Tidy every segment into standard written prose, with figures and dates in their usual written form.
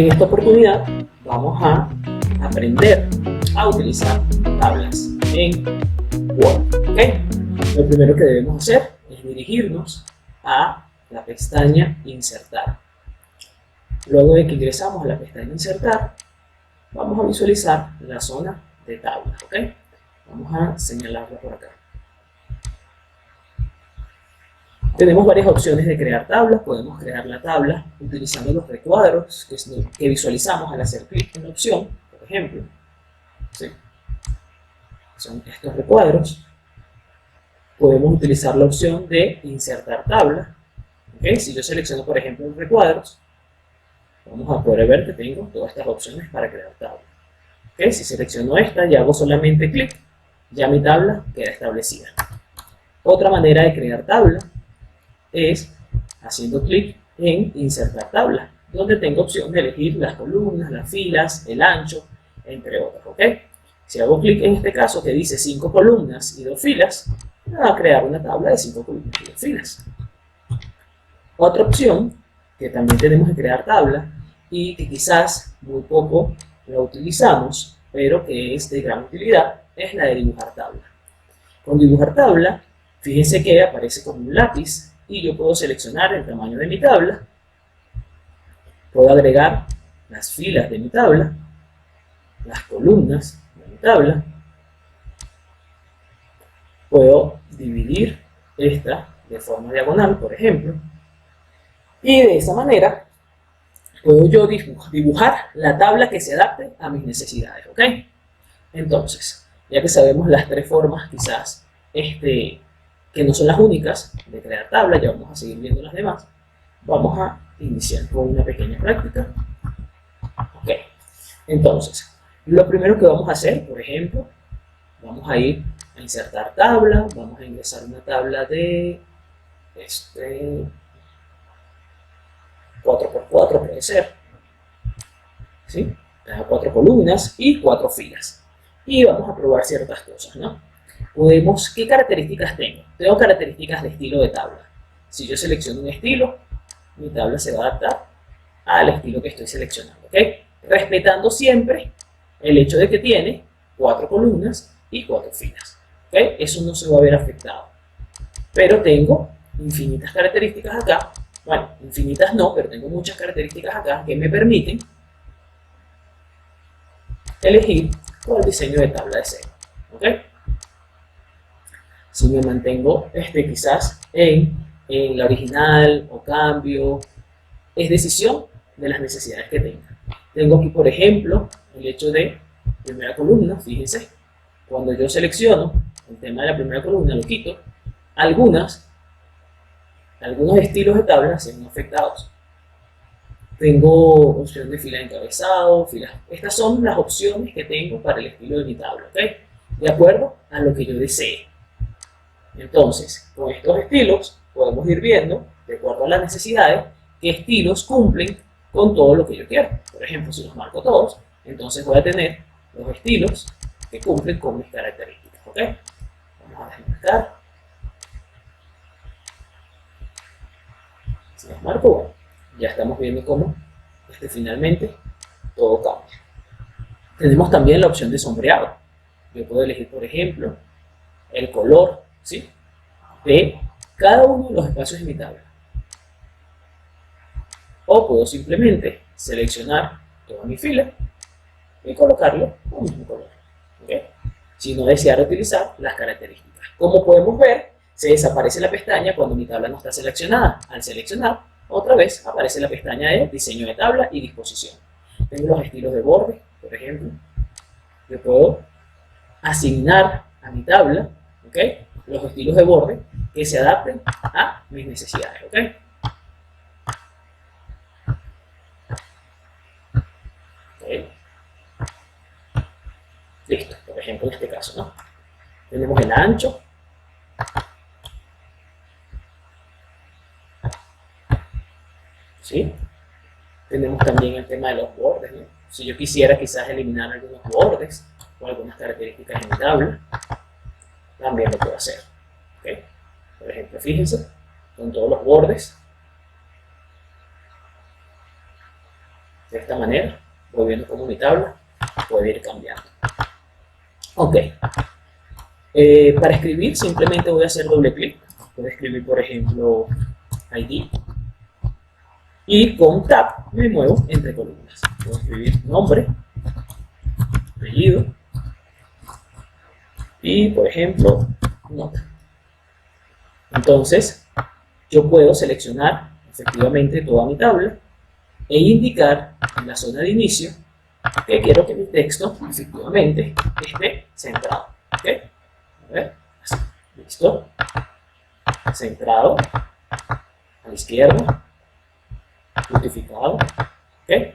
En esta oportunidad vamos a aprender a utilizar tablas en Word. ¿Okay? Lo primero que debemos hacer es dirigirnos a la pestaña Insertar. Luego de que ingresamos a la pestaña Insertar, vamos a visualizar la zona de tablas. ¿Okay? Vamos a señalarla por acá. Tenemos varias opciones de crear tablas. Podemos crear la tabla utilizando los recuadros que visualizamos al hacer clic en la opción, por ejemplo. ¿Sí? Son estos recuadros. Podemos utilizar la opción de insertar tabla. ¿Okay? Si yo selecciono, por ejemplo, los recuadros, vamos a poder ver que tengo todas estas opciones para crear tabla. ¿Okay? Si selecciono esta y hago solamente clic, ya mi tabla queda establecida. Otra manera de crear tabla es haciendo clic en insertar tabla, donde tengo opción de elegir las columnas, las filas, el ancho, entre otras. ¿Okay? Si hago clic en este caso que dice 5 columnas y 2 filas, me va a crear una tabla de 5 columnas y 2 filas. Otra opción que también tenemos de crear tabla y que quizás muy poco la utilizamos, pero que es de gran utilidad, es la de dibujar tabla. Con dibujar tabla, fíjense que aparece como un lápiz y yo puedo seleccionar el tamaño de mi tabla, puedo agregar las filas de mi tabla, las columnas de mi tabla, puedo dividir esta de forma diagonal, por ejemplo, y de esa manera puedo yo dibujar la tabla que se adapte a mis necesidades. ¿Ok? Entonces, ya que sabemos las tres formas quizás que no son las únicas de crear tabla, ya vamos a seguir viendo las demás. Vamos a iniciar con una pequeña práctica. Ok, entonces, lo primero que vamos a hacer, por ejemplo, vamos a ir a insertar tabla, vamos a ingresar una tabla de 4x4 puede ser, ¿sí? 4 columnas y 4 filas. Y vamos a probar ciertas cosas, ¿no? ¿Qué características tengo? Tengo características de estilo de tabla. Si yo selecciono un estilo, mi tabla se va a adaptar al estilo que estoy seleccionando. ¿Ok? Respetando siempre el hecho de que tiene 4 columnas y 4 filas. ¿Ok? Eso no se va a ver afectado. Pero tengo infinitas características acá. Bueno, infinitas no, pero tengo muchas características acá que me permiten elegir cuál diseño de tabla deseo. ¿Ok? Si me mantengo quizás en la original o cambio, es decisión de las necesidades que tenga. Tengo aquí, por ejemplo, el hecho de primera columna. Fíjense, cuando yo selecciono el tema de la primera columna, lo quito, algunos estilos de tabla se ven afectados. Tengo opción de fila de encabezado, filas. Estas son las opciones que tengo para el estilo de mi tabla, ¿ok? De acuerdo a lo que yo desee. Entonces, con estos estilos podemos ir viendo, de acuerdo a las necesidades, qué estilos cumplen con todo lo que yo quiero. Por ejemplo, si los marco todos, entonces voy a tener los estilos que cumplen con mis características. ¿Ok? Vamos a desmarcar. Si los marco, bueno, ya estamos viendo cómo finalmente todo cambia. Tenemos también la opción de sombreado. Yo puedo elegir, por ejemplo, el color, ¿sí?, de cada uno de los espacios de mi tabla. O puedo simplemente seleccionar toda mi fila y colocarle un mismo color. ¿Okay? Si no deseara utilizar las características. Como podemos ver, se desaparece la pestaña cuando mi tabla no está seleccionada. Al seleccionar, otra vez aparece la pestaña de diseño de tabla y disposición. Tengo los estilos de borde, por ejemplo. Yo puedo asignar a mi tabla, ¿okay?, los estilos de borde que se adapten a mis necesidades. ¿Okay? Okay. Listo, por ejemplo, en este caso, ¿no? Tenemos el ancho. ¿Sí? Tenemos también el tema de los bordes, ¿no? Si yo quisiera quizás eliminar algunos bordes o algunas características en mi tabla, también lo puedo hacer. ¿Okay? Por ejemplo, fíjense, con todos los bordes. De esta manera voy viendo cómo mi tabla puede ir cambiando. Ok. Para escribir simplemente voy a hacer doble clic. Puedo escribir, por ejemplo, ID. Y con Tab me muevo entre columnas. Puedo escribir nombre, apellido y, por ejemplo, nota. Entonces, yo puedo seleccionar efectivamente toda mi tabla e indicar en la zona de inicio que quiero que mi texto efectivamente esté centrado. ¿Ok? A ver, así. Listo. Centrado. A la izquierda. Justificado. ¿Ok?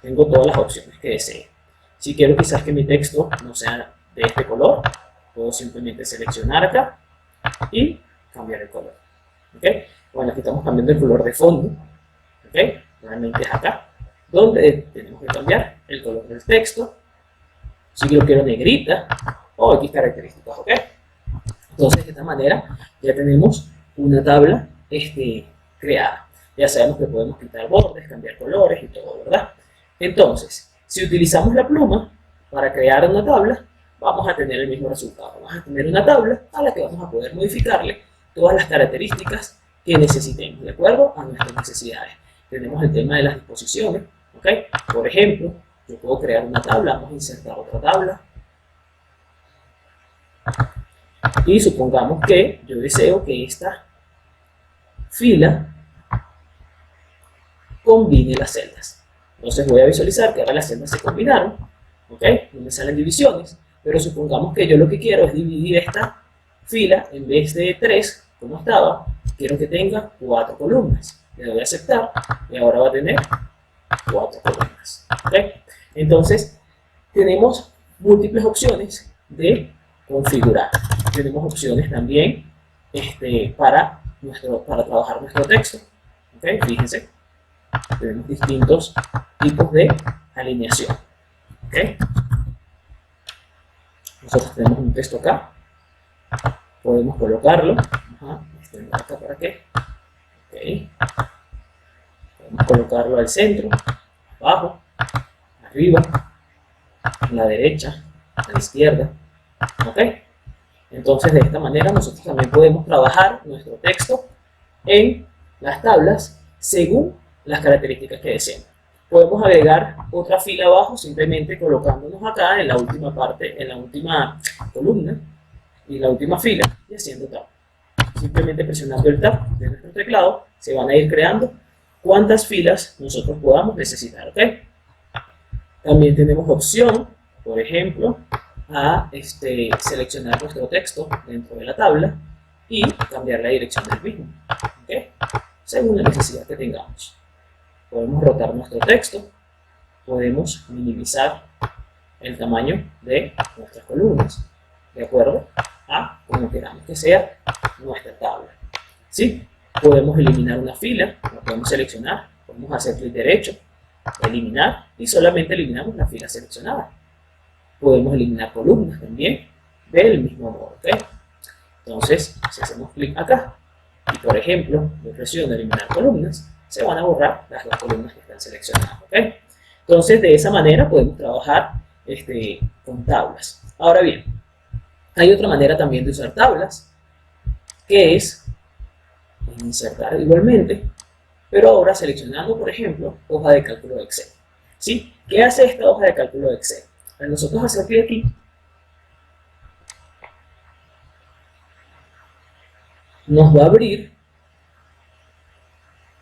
Tengo todas las opciones que desee. Si quiero quizás que mi texto no sea de este color, puedo simplemente seleccionar acá y cambiar el color. ¿Ok? Bueno, aquí estamos cambiando el color de fondo. ¿Ok? Realmente es acá donde tenemos que cambiar el color del texto. Si yo quiero negrita o X características. ¿Ok? Entonces, de esta manera ya tenemos una tabla creada. Ya sabemos que podemos quitar bordes, cambiar colores y todo, ¿verdad? Entonces, si utilizamos la pluma para crear una tabla, vamos a tener el mismo resultado. Vamos a tener una tabla a la que vamos a poder modificarle todas las características que necesitemos, de acuerdo a nuestras necesidades. Tenemos el tema de las disposiciones, ¿ok? Por ejemplo, yo puedo crear una tabla, vamos a insertar otra tabla. Y supongamos que yo deseo que esta fila combine las celdas. Entonces voy a visualizar que ahora las celdas se combinaron, ¿ok? No me salen divisiones, pero supongamos que yo lo que quiero es dividir esta fila, en vez de 3, como estaba, quiero que tenga 4 columnas. Le doy a aceptar y ahora va a tener 4 columnas, ¿ok? Entonces, tenemos múltiples opciones de configurar. Tenemos opciones también para trabajar nuestro texto, ¿ok? Fíjense. Tenemos distintos tipos de alineación. ¿Okay? Nosotros tenemos un texto acá. Podemos colocarlo. Acá para qué. Okay. Podemos colocarlo al centro, abajo, arriba, a la derecha, a la izquierda. ¿Okay? Entonces, de esta manera nosotros también podemos trabajar nuestro texto en las tablas según las características que deseemos. Podemos agregar otra fila abajo simplemente colocándonos acá en la última parte, en la última columna y la última fila y haciendo tab. Simplemente presionando el tab de nuestro teclado se van a ir creando cuantas filas nosotros podamos necesitar. ¿Okay? También tenemos opción, por ejemplo, a seleccionar nuestro texto dentro de la tabla y cambiar la dirección del mismo, ¿okay? Según la necesidad que tengamos. Podemos rotar nuestro texto, podemos minimizar el tamaño de nuestras columnas, de acuerdo a como queramos que sea nuestra tabla. ¿Sí? Podemos eliminar una fila, la podemos seleccionar, podemos hacer clic derecho, eliminar y solamente eliminamos la fila seleccionada. Podemos eliminar columnas también del mismo modo. ¿Okay? Entonces, si hacemos clic acá y por ejemplo yo presiono eliminar columnas, se van a borrar las 2 columnas que están seleccionadas. ¿Okay? Entonces, de esa manera podemos trabajar con tablas. Ahora bien, hay otra manera también de usar tablas, que es insertar igualmente, pero ahora seleccionando, por ejemplo, hoja de cálculo de Excel. ¿Sí? ¿Qué hace esta hoja de cálculo de Excel? Al nosotros hacer clic aquí, nos va a abrir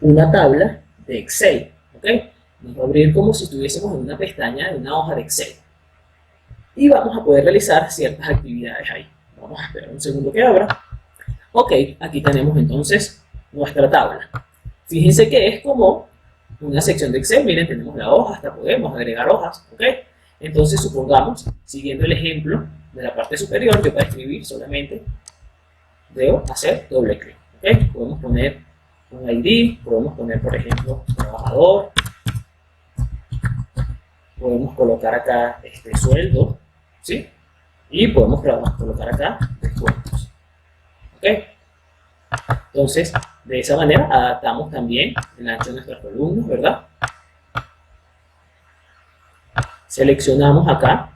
una tabla de Excel. ¿Ok? Nos va a abrir como si estuviésemos en una pestaña de una hoja de Excel. Y vamos a poder realizar ciertas actividades ahí. Vamos a esperar un segundo que abra. Ok, aquí tenemos entonces nuestra tabla. Fíjense que es como una sección de Excel. Miren, tenemos la hoja, hasta podemos agregar hojas. ¿Ok? Entonces, supongamos, siguiendo el ejemplo de la parte superior, yo para escribir solamente debo hacer doble clic. ¿Okay? Podemos poner un ID, podemos poner, por ejemplo, trabajador, podemos colocar acá sueldo, ¿sí? Y podemos colocar acá descuentos. ¿Okay? Entonces, de esa manera adaptamos también el ancho de nuestras columnas, ¿verdad? Seleccionamos acá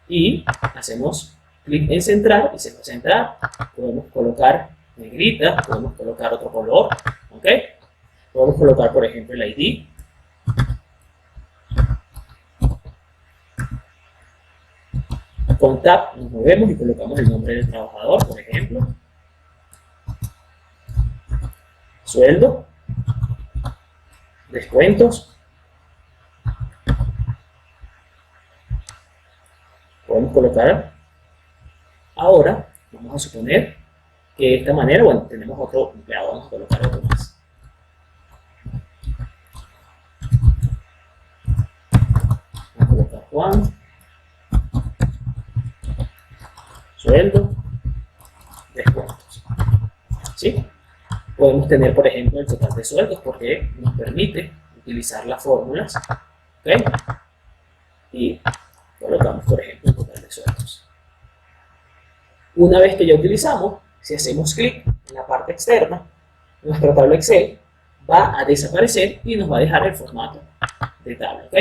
y hacemos clic en centrar y se va a centrar. Podemos colocar negrita, podemos colocar otro color, ¿ok? Podemos colocar, por ejemplo, el ID. Con Tab nos movemos y colocamos el nombre del trabajador, por ejemplo. Sueldo. Descuentos. Podemos colocar. Ahora, vamos a suponer que de esta manera, bueno, tenemos otro empleado, vamos a colocar otro más. Vamos a colocar Juan. Sueldo, descuentos. ¿Sí? Podemos tener, por ejemplo, el total de sueldos porque nos permite utilizar las fórmulas. ¿Ok? Y colocamos, por ejemplo, el total de sueldos. Una vez que ya utilizamos, si hacemos clic en la parte externa, nuestra tabla Excel va a desaparecer y nos va a dejar el formato de tabla. ¿Ok?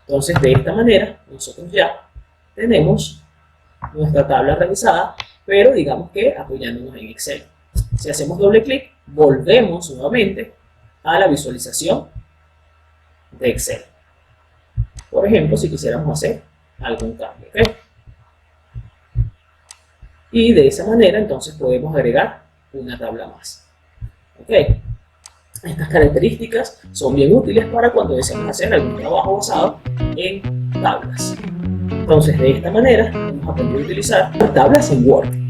Entonces, de esta manera, nosotros ya tenemos nuestra tabla realizada, pero digamos que apoyándonos en Excel. Si hacemos doble clic, volvemos nuevamente a la visualización de Excel. Por ejemplo, si quisiéramos hacer algún cambio. ¿Okay? Y de esa manera, entonces, podemos agregar una tabla más. ¿Okay? Estas características son bien útiles para cuando deseamos hacer algún trabajo basado en tablas. Entonces, de esta manera, hemos aprendido a utilizar tablas en Word.